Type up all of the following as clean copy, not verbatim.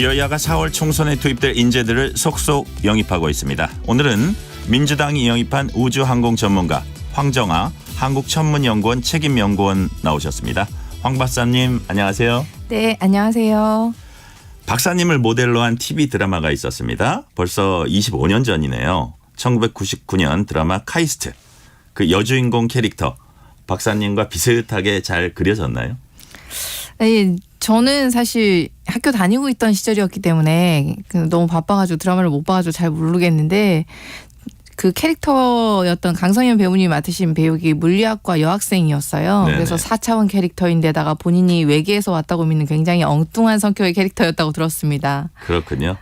여야가 4월 총선에 투입될 인재들을 속속 영입하고 있습니다. 오늘은 민주당이 영입한 우주항공 전문가 황정아 한국천문연구원 책임연구원 나오셨습니다. 황 박사님 안녕하세요. 네, 안녕하세요. 박사님을 모델로 한 TV 드라마가 있었습니다. 벌써 25년 전이네요. 1999년 드라마 카이스트. 그 여주인공 캐릭터 박사님과 비슷하게 잘 그려졌나요? 네, 저는 사실 학교 다니고 있던 시절이었기 때문에 너무 바빠가지고 드라마를 못 봐가지고 잘 모르겠는데 그 캐릭터였던 강성현 배우님이 맡으신 배역이 물리학과 여학생이었어요. 네네. 그래서 4차원 캐릭터인데다가 본인이 외계에서 왔다고 믿는 굉장히 엉뚱한 성격의 캐릭터였다고 들었습니다. 그렇군요.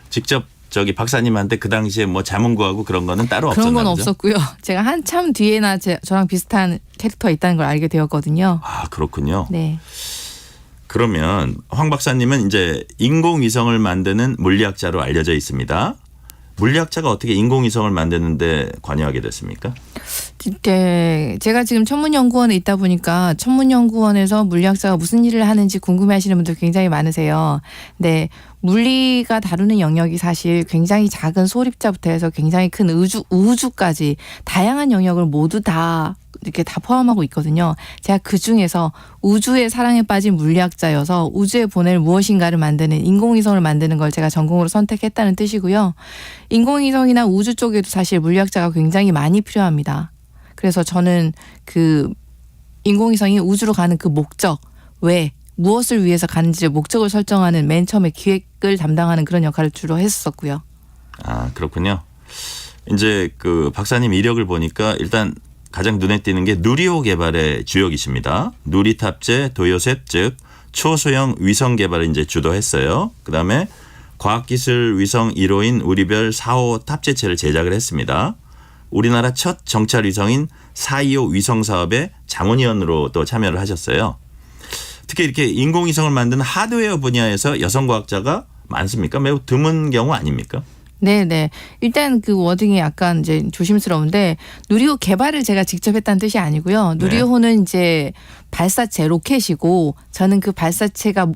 직접 저기 박사님한테 그 당시에 뭐 자문 구하고 그런 거는 따로 없었나요? 그런 건 없었고요. 제가 한참 뒤에나 저랑 비슷한 캐릭터가 있다는 걸 알게 되었거든요. 아 그렇군요. 네. 그러면 황 박사님은 이제 인공위성을 만드는 물리학자로 알려져 있습니다. 물리학자가 어떻게 인공위성을 만드는데 관여하게 됐습니까? 네, 제가 지금 천문연구원에 있다 보니까 천문연구원에서 물리학자가 무슨 일을 하는지 궁금해하시는 분들 굉장히 많으세요. 네, 물리가 다루는 영역이 사실 굉장히 작은 소립자부터 해서 굉장히 큰 우주까지 다양한 영역을 모두 다 이렇게 다 포함하고 있거든요. 제가 그 중에서 우주의 사랑에 빠진 물리학자여서 우주에 보낼 무엇인가를 만드는 인공위성을 만드는 걸 제가 전공으로 선택했다는 뜻이고요. 인공위성이나 우주 쪽에도 사실 물리학자가 굉장히 많이 필요합니다. 그래서 저는 그 인공위성이 우주로 가는 그 목적, 왜, 무엇을 위해서 가는지 목적을 설정하는 맨 처음에 기획을 담당하는 그런 역할을 주로 했었고요. 아 그렇군요. 이제 그 박사님 이력을 보니까 일단 가장 눈에 띄는 게 누리호 개발의 주역이십니다. 누리 탑재 도요셋 즉 초소형 위성 개발을 이제 주도했어요. 그다음에 과학기술 위성 1호인 우리별 4호 탑재체를 제작을 했습니다. 우리나라 첫 정찰 위성인 425 위성 사업에 자문위원으로 또 참여를 하셨어요. 특히 이렇게 인공위성을 만드는 하드웨어 분야에서 여성 과학자가 많습니까? 매우 드문 경우 아닙니까? 네네. 일단 그 워딩이 약간 이제 조심스러운데 누리호 개발을 제가 직접 했다는 뜻이 아니고요. 누리호는 이제 발사체 로켓이고 저는 그 발사체가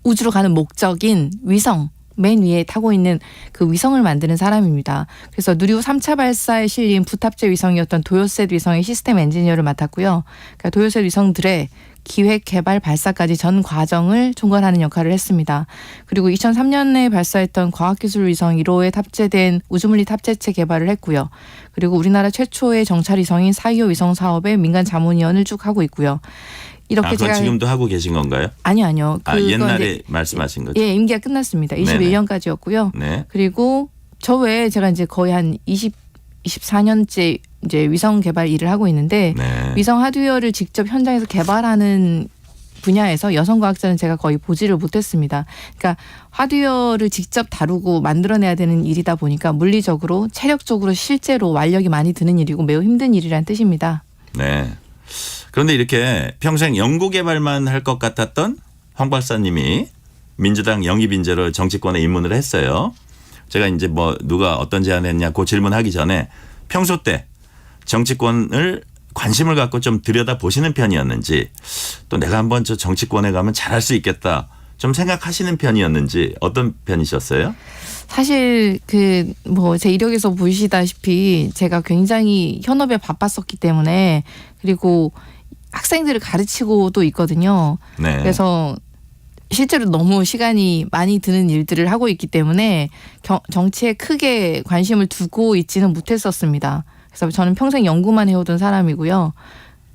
우주로 가는 목적인 위성 맨 위에 타고 있는 그 위성을 만드는 사람입니다. 그래서 누리호 3차 발사에 실린 부탑재 위성이었던 도요셋 위성의 시스템 엔지니어를 맡았고요. 그러니까 도요셋 위성들의 기획, 개발, 발사까지 전 과정을 총괄하는 역할을 했습니다. 그리고 2003년에 발사했던 과학기술 위성 1호에 탑재된 우주물리 탑재체 개발을 했고요. 그리고 우리나라 최초의 정찰 위성인 425 위성 사업의 민간 자문위원을 쭉 하고 있고요. 이렇게 그건 제가 지금도 하고 계신 건가요? 아니요. 옛날에 말씀하신 거죠? 예, 임기가 끝났습니다. 21년까지였고요. 네. 그리고 저 외에 제가 이제 거의 한 24년째 이제 위성 개발 일을 하고 있는데 네. 위성 하드웨어를 직접 현장에서 개발하는 분야에서 여성 과학자는 제가 거의 보지를 못했습니다. 그러니까 하드웨어를 직접 다루고 만들어내야 되는 일이다 보니까 물리적으로 체력적으로 실제로 완력이 많이 드는 일이고 매우 힘든 일이라는 뜻입니다. 네. 그런데 이렇게 평생 연구 개발만 할 것 같았던 황 박사님이 민주당 영입 인재로 정치권에 입문을 했어요. 제가 이제 뭐 누가 어떤 제안을 했냐 그 질문하기 전에 평소 때 정치권을 관심을 갖고 좀 들여다 보시는 편이었는지 또 내가 한번 저 정치권에 가면 잘할 수 있겠다 좀 생각하시는 편이었는지 어떤 편이셨어요? 사실 제 이력에서 보시다시피 제가 굉장히 현업에 바빴었기 때문에 그리고 학생들을 가르치고도 있거든요. 네. 그래서 실제로 너무 시간이 많이 드는 일들을 하고 있기 때문에 정치에 크게 관심을 두고 있지는 못했었습니다. 그래서 저는 평생 연구만 해오던 사람이고요.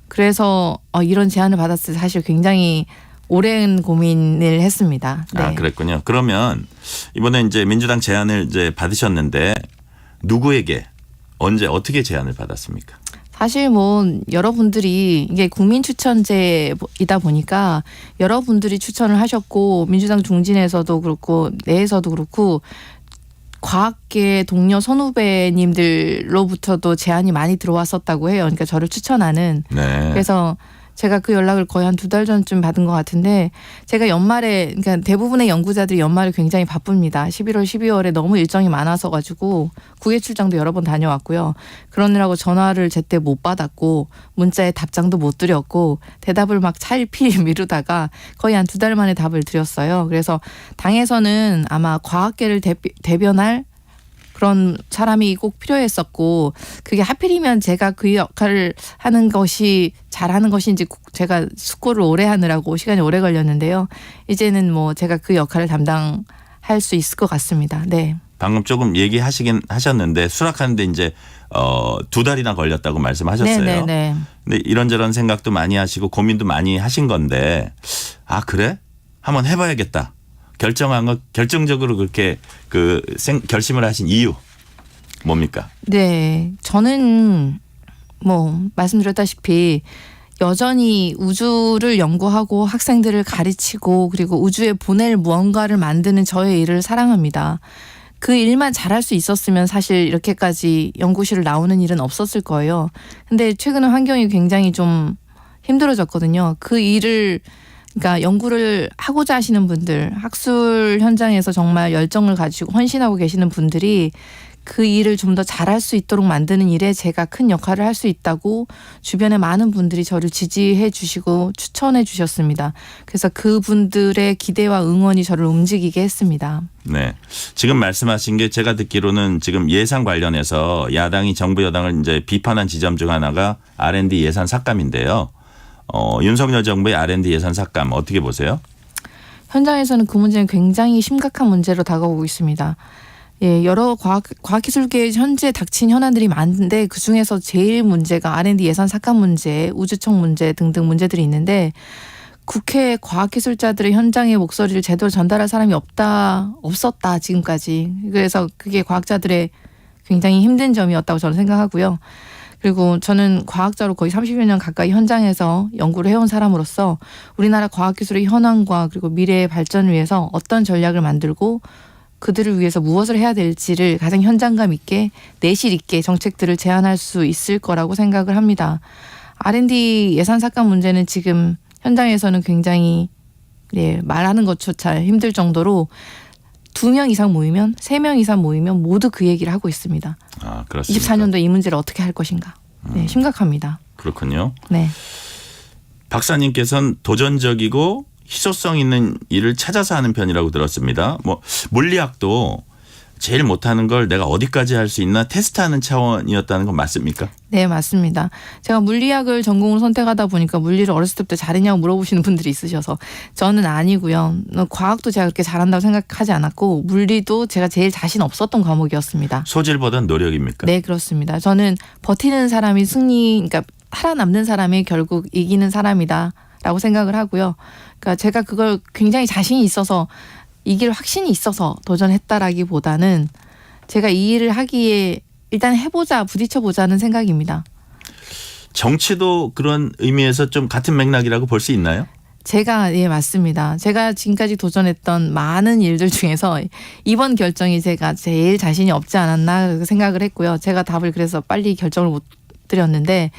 그래서 이런 제안을 받았을 때 사실 굉장히 오랜 고민을 했습니다. 네. 아, 그랬군요. 그러면 이번에 이제 민주당 제안을 이제 받으셨는데 누구에게 언제 어떻게 제안을 받았습니까? 사실 여러분들이 이게 국민 추천제이다 보니까 여러분들이 추천을 하셨고 민주당 중진에서도 그렇고 내에서도 그렇고 과학계 동료 선후배님들로부터도 제안이 많이 들어왔었다고 해요. 그러니까 저를 추천하는. 네. 그래서 제가 그 연락을 거의 한 2달 전쯤 받은 것 같은데 제가 연말에 그러니까 대부분의 연구자들이 연말에 굉장히 바쁩니다. 11월, 12월에 너무 일정이 많아서 가지고 국외 출장도 여러 번 다녀왔고요. 그러느라고 전화를 제때 못 받았고 문자에 답장도 못 드렸고 대답을 막 차일피일 미루다가 거의 한 2달 만에 답을 드렸어요. 그래서 당에서는 아마 과학계를 대변할 그런 사람이 꼭 필요했었고 그게 하필이면 제가 그 역할을 하는 것이 잘하는 것인지 제가 숙고를 오래 하느라고 시간이 오래 걸렸는데요. 이제는 뭐 제가 그 역할을 담당할 수 있을 것 같습니다. 네. 방금 조금 얘기하시긴 하셨는데 수락하는데 이제 2달이나 걸렸다고 말씀하셨어요. 네네네. 근데 이런저런 생각도 많이 하시고 고민도 많이 하신 건데 아 그래? 한번 해봐야겠다. 결정한 거 결정적으로 그렇게 결심을 하신 이유 뭡니까? 네, 저는 뭐 말씀드렸다시피 여전히 우주를 연구하고 학생들을 가르치고 그리고 우주에 보낼 무언가를 만드는 저의 일을 사랑합니다. 그 일만 잘할 수 있었으면 사실 이렇게까지 연구실을 나오는 일은 없었을 거예요. 근데 최근에 환경이 굉장히 좀 힘들어졌거든요. 그 일을 그러니까 연구를 하고자 하시는 분들, 학술 현장에서 정말 열정을 가지고 헌신하고 계시는 분들이 그 일을 좀 더 잘할 수 있도록 만드는 일에 제가 큰 역할을 할 수 있다고 주변에 많은 분들이 저를 지지해 주시고 추천해 주셨습니다. 그래서 그분들의 기대와 응원이 저를 움직이게 했습니다. 네. 지금 말씀하신 게 제가 듣기로는 지금 예산 관련해서 야당이 정부 여당을 이제 비판한 지점 중 하나가 R&D 예산 삭감인데요. 윤석열 정부의 R&D 예산 삭감 어떻게 보세요? 현장에서는 그 문제는 굉장히 심각한 문제로 다가오고 있습니다. 예, 여러 과학기술계에 현재 닥친 현안들이 많은데 그중에서 제일 문제가 R&D 예산 삭감 문제, 우주청 문제 등등 문제들이 있는데 국회 과학기술자들의 현장의 목소리를 제대로 전달할 사람이 없었다 지금까지. 그래서 그게 과학자들의 굉장히 힘든 점이었다고 저는 생각하고요. 그리고 저는 과학자로 거의 30여 년 가까이 현장에서 연구를 해온 사람으로서 우리나라 과학기술의 현황과 그리고 미래의 발전을 위해서 어떤 전략을 만들고 그들을 위해서 무엇을 해야 될지를 가장 현장감 있게 내실 있게 정책들을 제안할 수 있을 거라고 생각을 합니다. R&D 예산 삭감 문제는 지금 현장에서는 굉장히 말하는 것조차 힘들 정도로 2명 이상 모이면 3명 이상 모이면 모두 그 얘기를 하고 있습니다. 아, 그렇습니까? 24년도 이 문제를 어떻게 할 것인가. 네, 심각합니다. 그렇군요. 네. 박사님께서는 도전적이고 희소성 있는 일을 찾아서 하는 편이라고 들었습니다. 뭐 물리학도 제일 못하는 걸 내가 어디까지 할 수 있나 테스트하는 차원이었다는 건 맞습니까? 네, 맞습니다. 제가 물리학을 전공으로 선택하다 보니까 물리를 어렸을 때부터 잘했냐고 물어보시는 분들이 있으셔서 저는 아니고요. 과학도 제가 그렇게 잘한다고 생각하지 않았고 물리도 제가 제일 자신 없었던 과목이었습니다. 소질보단 노력입니까? 네, 그렇습니다. 저는 버티는 사람이 그러니까 살아남는 사람이 결국 이기는 사람이다라고 생각을 하고요. 그러니까 제가 그걸 굉장히 자신이 있어서 이길 확신이 있어서 도전했다라기보다는 제가 이 일을 하기에 일단 해보자 부딪혀보자는 생각입니다. 정치도 그런 의미에서 좀 같은 맥락이라고 볼 수 있나요? 제가 맞습니다. 제가 지금까지 도전했던 많은 일들 중에서 이번 결정이 제가 제일 자신이 없지 않았나 생각을 했고요. 제가 답을 그래서 빨리 결정을 못 드렸는데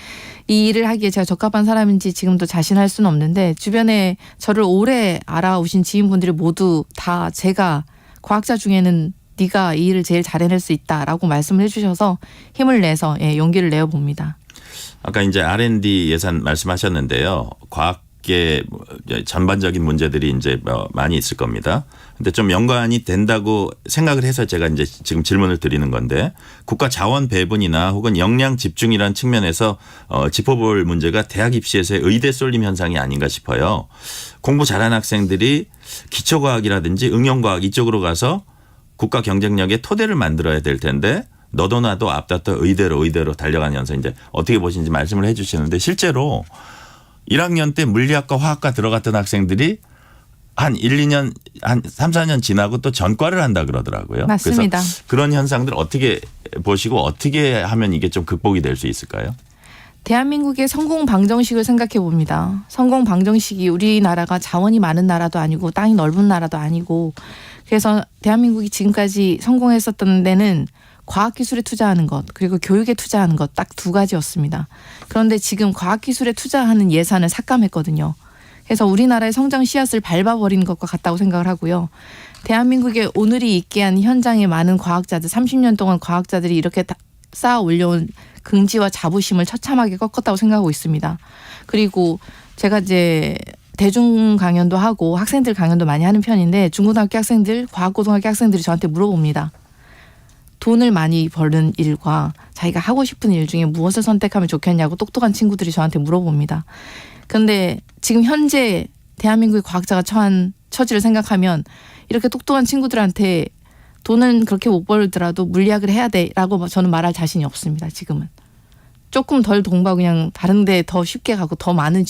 이 일을 하기에 제가 적합한 사람인지 지금도 자신할 수는 없는데 주변에 저를 오래 알아오신 지인분들이 모두 다 제가 과학자 중에는 네가 이 일을 제일 잘 해낼 수 있다라고 말씀을 해주셔서 힘을 내서 용기를 내어봅니다. 아까 이제 R&D 예산 말씀하셨는데요. 과학계 전반적인 문제들이 이제 많이 있을 겁니다. 근데 좀 연관이 된다고 생각을 해서 제가 이제 지금 질문을 드리는 건데 국가 자원 배분이나 혹은 역량 집중이라는 측면에서 짚어볼 문제가 대학 입시에서의 의대 쏠림 현상이 아닌가 싶어요. 공부 잘하는 학생들이 기초과학이라든지 응용과학 이쪽으로 가서 국가 경쟁력의 토대를 만들어야 될 텐데 너도 나도 앞다퉈 의대로 달려가는 현상 이제 어떻게 보시는지 말씀을 해 주시는데 실제로 1학년 때 물리학과 화학과 들어갔던 학생들이 한 1, 2년 한 3, 4년 지나고 또 전과를 한다 그러더라고요. 맞습니다. 그래서 그런 현상들 어떻게 보시고 어떻게 하면 이게 좀 극복이 될 수 있을까요? 대한민국의 성공 방정식을 생각해 봅니다. 성공 방정식이 우리나라가 자원이 많은 나라도 아니고 땅이 넓은 나라도 아니고 그래서 대한민국이 지금까지 성공했었던 데는 과학기술에 투자하는 것 그리고 교육에 투자하는 것 딱 두 가지였습니다. 그런데 지금 과학기술에 투자하는 예산을 삭감했거든요. 그래서 우리나라의 성장 씨앗을 밟아버린 것과 같다고 생각을 하고요. 대한민국의 오늘이 있게 한 현장의 많은 과학자들 30년 동안 과학자들이 이렇게 쌓아 올려온 긍지와 자부심을 처참하게 꺾었다고 생각하고 있습니다. 그리고 제가 이제 대중 강연도 하고 학생들 강연도 많이 하는 편인데 중고등학교 학생들, 과학고등학교 학생들이 저한테 물어봅니다. 돈을 많이 버는 일과 자기가 하고 싶은 일 중에 무엇을 선택하면 좋겠냐고 똑똑한 친구들이 저한테 물어봅니다. 그런데 지금 현재 대한민국의 과학자가 처한 처지를 생각하면 이렇게 똑똑한 친구들한테 돈은 그렇게 못 벌더라도 물리학을 해야 돼라고 저는 말할 자신이 없습니다. 지금은. 조금 덜 동바 그냥 다른 데 더 쉽게 가고 더 많은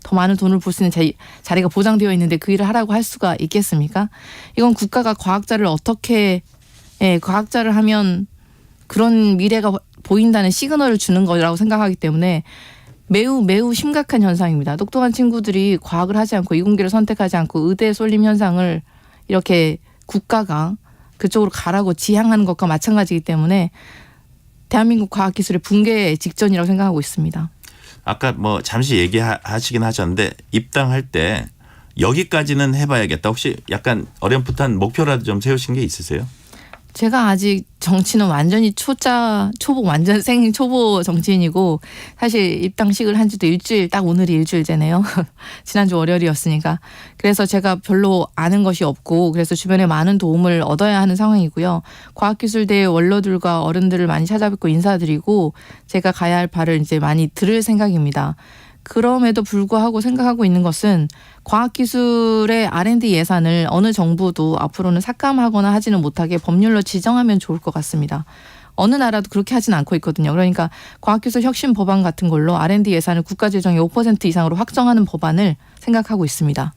더 많은 돈을 벌 수 있는 자리가 보장되어 있는데 그 일을 하라고 할 수가 있겠습니까? 이건 국가가 과학자를 어떻게 과학자를 하면 그런 미래가 보인다는 시그널을 주는 거라고 생각하기 때문에 매우 매우 심각한 현상입니다. 똑똑한 친구들이 과학을 하지 않고 이공계를 선택하지 않고 의대에 쏠림 현상을 이렇게 국가가 그쪽으로 가라고 지향하는 것과 마찬가지이기 때문에 대한민국 과학기술의 붕괴 직전이라고 생각하고 있습니다. 아까 뭐 잠시 얘기하시긴 하셨는데 입당할 때 여기까지는 해봐야겠다. 혹시 약간 어렴풋한 목표라도 좀 세우신 게 있으세요? 제가 아직 정치는 완전히 초보 완전 생 초보 정치인이고 사실 입당식을 한 지도 일주일 딱 오늘이 일주일째네요. 지난주 월요일이었으니까. 그래서 제가 별로 아는 것이 없고 그래서 주변에 많은 도움을 얻어야 하는 상황이고요. 과학기술대 원로들과 어른들을 많이 찾아뵙고 인사드리고 제가 가야 할 바를 이제 많이 들을 생각입니다. 그럼에도 불구하고 생각하고 있는 것은 과학기술의 R&D 예산을 어느 정부도 앞으로는 삭감하거나 하지는 못하게 법률로 지정하면 좋을 것 같습니다. 어느 나라도 그렇게 하지는 않고 있거든요. 그러니까 과학기술 혁신 법안 같은 걸로 R&D 예산을 국가재정의 5% 이상으로 확정하는 법안을 생각하고 있습니다.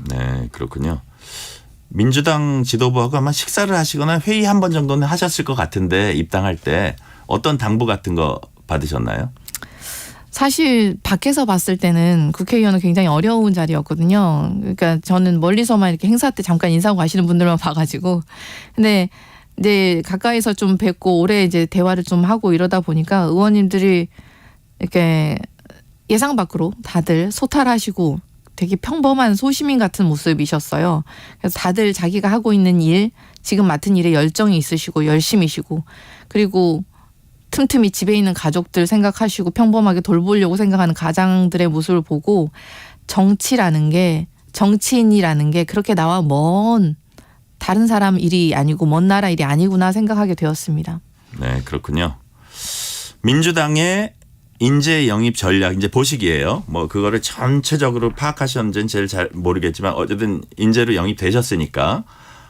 네, 그렇군요. 민주당 지도부하고 아마 식사를 하시거나 회의 한 번 정도는 하셨을 것 같은데 입당할 때 어떤 당부 같은 거 받으셨나요? 사실 밖에서 봤을 때는 국회의원은 굉장히 어려운 자리였거든요. 그러니까 저는 멀리서만 이렇게 행사 때 잠깐 인사하고 가시는 분들만 봐가지고. 근데 이제 가까이서 좀 뵙고 오래 이제 대화를 좀 하고 이러다 보니까 의원님들이 이렇게 예상 밖으로 다들 소탈하시고 되게 평범한 소시민 같은 모습이셨어요. 그래서 다들 자기가 하고 있는 일, 지금 맡은 일에 열정이 있으시고 열심이시고 그리고 틈틈이 집에 있는 가족들 생각하시고 평범하게 돌보려고 생각하는 가장들의 모습을 보고 정치인이라는 게 그렇게 나와 먼 다른 사람 일이 아니고 먼 나라 일이 아니구나 생각하게 되었습니다. 네, 그렇군요. 민주당의 인재 영입 전략 이제 보시기에요. 뭐 그거를 전체적으로 파악하셨는지는 제일 잘 모르겠지만 어쨌든 인재로 영입되셨으니까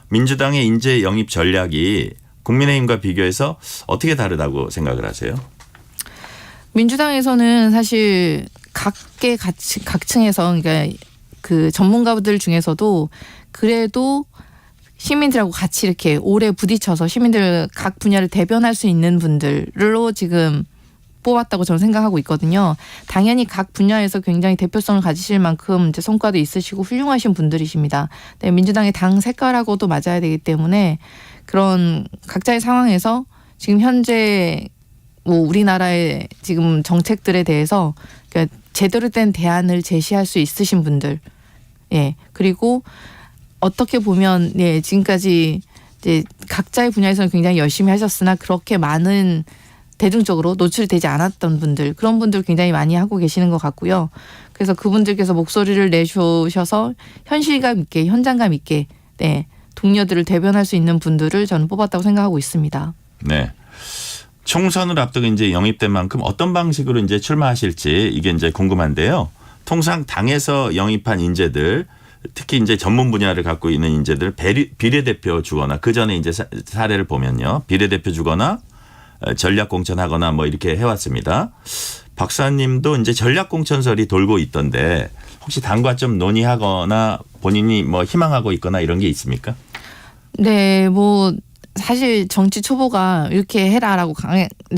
민주당의 인재 영입 전략이 국민의힘과 비교해서 어떻게 다르다고 생각을 하세요? 민주당에서는 사실 각층에서 그러니까 그 전문가들 중에서도 그래도 시민들하고 같이 이렇게 오래 부딪혀서 시민들 각 분야를 대변할 수 있는 분들로 지금 뽑았다고 저는 생각하고 있거든요. 당연히 각 분야에서 굉장히 대표성을 가지실 만큼 이제 성과도 있으시고 훌륭하신 분들이십니다. 네, 민주당의 당 색깔하고도 맞아야 되기 때문에 그런 각자의 상황에서 지금 현재 뭐 우리나라의 지금 정책들에 대해서 그러니까 제대로 된 대안을 제시할 수 있으신 분들, 예 그리고 어떻게 보면 예 지금까지 이제 각자의 분야에서는 굉장히 열심히 하셨으나 그렇게 많은 대중적으로 노출이 되지 않았던 분들 그런 분들 굉장히 많이 하고 계시는 것 같고요. 그래서 그분들께서 목소리를 내주셔서 현실감 있게 현장감 있게 네. 동료들을 대변할 수 있는 분들을 저는 뽑았다고 생각하고 있습니다. 네. 총선을 앞두고 이제 영입된 만큼 어떤 방식으로 이제 출마하실지 이게 이제 궁금한데요. 통상 당에서 영입한 인재들 특히 이제 전문 분야를 갖고 있는 인재들 비례대표 주거나 그 전에 이제 사례를 보면요. 비례대표 주거나 전략 공천하거나 뭐 이렇게 해왔습니다. 박사님도 이제 전략 공천설이 돌고 있던데 혹시 당과 좀 논의하거나 본인이 뭐 희망하고 있거나 이런 게 있습니까? 네, 뭐 사실 정치 초보가 이렇게 해라라고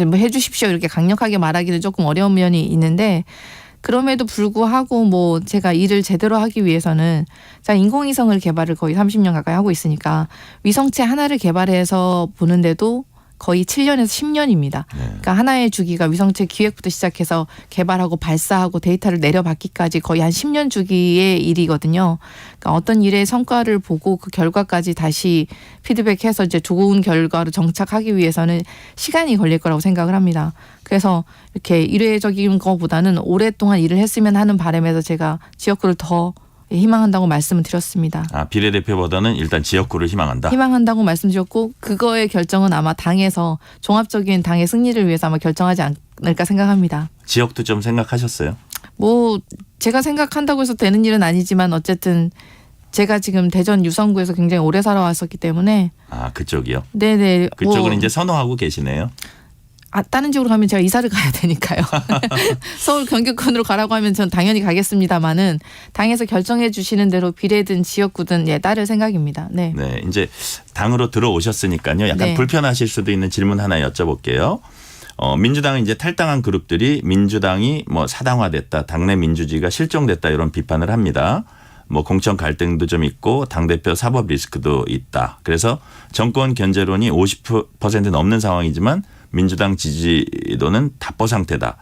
뭐 해주십시오 이렇게 강력하게 말하기는 조금 어려운 면이 있는데 그럼에도 불구하고 뭐 제가 일을 제대로 하기 위해서는 제가 인공위성을 개발을 거의 30년 가까이 하고 있으니까 위성체 하나를 개발해서 보는데도 거의 7년에서 10년입니다. 그러니까 하나의 주기가 위성체 기획부터 시작해서 개발하고 발사하고 데이터를 내려받기까지 거의 한 10년 주기의 일이거든요. 그러니까 어떤 일의 성과를 보고 그 결과까지 다시 피드백해서 이제 좋은 결과로 정착하기 위해서는 시간이 걸릴 거라고 생각을 합니다. 그래서 이렇게 일회적인 것보다는 오랫동안 일을 했으면 하는 바람에서 제가 지역구를 더 희망한다고 말씀을 드렸습니다. 비례대표보다는 일단 지역구를 희망한다. 희망한다고 말씀드렸고 그거의 결정은 아마 당에서 종합적인 당의 승리를 위해서 아마 결정하지 않을까 생각합니다. 지역도 좀 생각하셨어요? 뭐 제가 생각한다고 해서 되는 일은 아니지만 어쨌든 제가 지금 대전 유성구에서 굉장히 오래 살아왔었기 때문에 그쪽이요? 네네. 그쪽은 이제 선호하고 계시네요. 다른 지역으로 가면 제가 이사를 가야 되니까요. 서울 경기권으로 가라고 하면 전 당연히 가겠습니다만은 당에서 결정해 주시는 대로 비례든 지역구든 따를 생각입니다. 네. 네, 이제 당으로 들어오셨으니까요. 약간 네. 불편하실 수도 있는 질문 하나 여쭤볼게요. 민주당은 이제 탈당한 그룹들이 민주당이 뭐 사당화됐다, 당내 민주주의가 실종됐다 이런 비판을 합니다. 뭐 공천 갈등도 좀 있고 당대표 사법 리스크도 있다. 그래서 정권 견제론이 50% 넘는 상황이지만 민주당 지지도는 답보 상태다.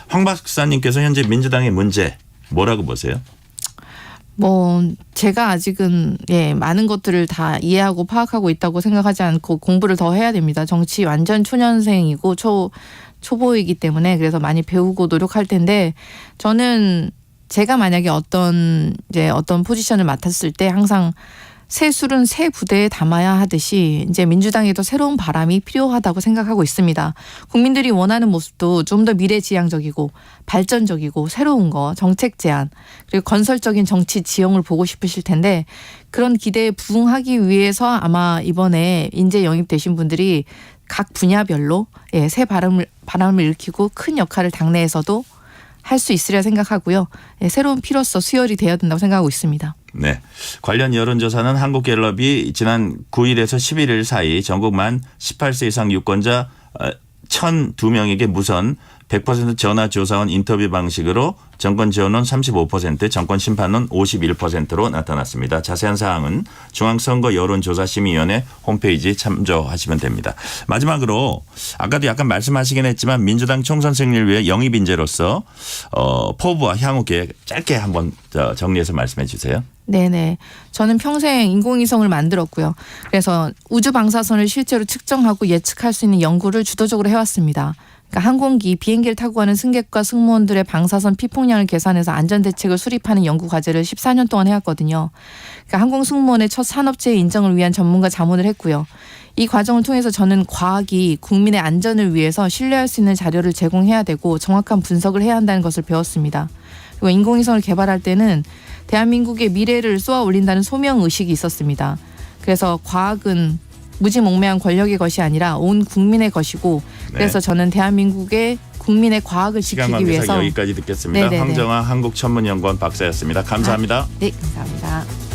황 박사님께서 현재 민주당의 문제 뭐라고 보세요? 뭐 제가 아직은 많은 것들을 다 이해하고 파악하고 있다고 생각하지 않고 공부를 더 해야 됩니다. 정치 완전 초년생이고 초보이기 때문에 그래서 많이 배우고 노력할 텐데 저는 제가 만약에 어떤 포지션을 맡았을 때 항상 새 술은 새 부대에 담아야 하듯이 이제 민주당에도 새로운 바람이 필요하다고 생각하고 있습니다. 국민들이 원하는 모습도 좀 더 미래지향적이고 발전적이고 새로운 거, 정책 제안 그리고 건설적인 정치 지형을 보고 싶으실 텐데 그런 기대에 부응하기 위해서 아마 이번에 인재 영입되신 분들이 각 분야별로 새 바람을 일으키고 큰 역할을 당내에서도 할 수 있으리라 생각하고요. 새로운 피로서 수혈이 되어야 된다고 생각하고 있습니다. 네. 관련 여론조사는 한국갤럽이 지난 9일에서 11일 사이 전국 만 18세 이상 유권자 1,002명에게 무선 100% 전화 조사원 인터뷰 방식으로 정권 지원론 35%, 정권 심판론 51%로 나타났습니다. 자세한 사항은 중앙선거 여론조사심의위원회 홈페이지 참조하시면 됩니다. 마지막으로 아까도 약간 말씀하시긴 했지만 민주당 총선 승리를 위해 영입 인재로서 포부와 향후 계획 짧게 한번 정리해서 말씀해 주세요. 네네. 저는 평생 인공위성을 만들었고요. 그래서 우주 방사선을 실제로 측정하고 예측할 수 있는 연구를 주도적으로 해왔습니다. 그러니까 항공기, 비행기를 타고 가는 승객과 승무원들의 방사선 피폭량을 계산해서 안전대책을 수립하는 연구 과제를 14년 동안 해왔거든요. 그러니까 항공 승무원의 첫 산업재해 인정을 위한 전문가 자문을 했고요. 이 과정을 통해서 저는 과학이 국민의 안전을 위해서 신뢰할 수 있는 자료를 제공해야 되고 정확한 분석을 해야 한다는 것을 배웠습니다. 그리고 인공위성을 개발할 때는 대한민국의 미래를 쏘아 올린다는 소명의식이 있었습니다. 그래서 과학은 무지몽매한 권력의 것이 아니라 온 국민의 것이고 그래서 저는 대한민국의 국민의 과학을 지키기 위해서 여기까지 듣겠습니다. 네네네. 황정아 한국천문연구원 박사였습니다. 감사합니다. 네, 감사합니다.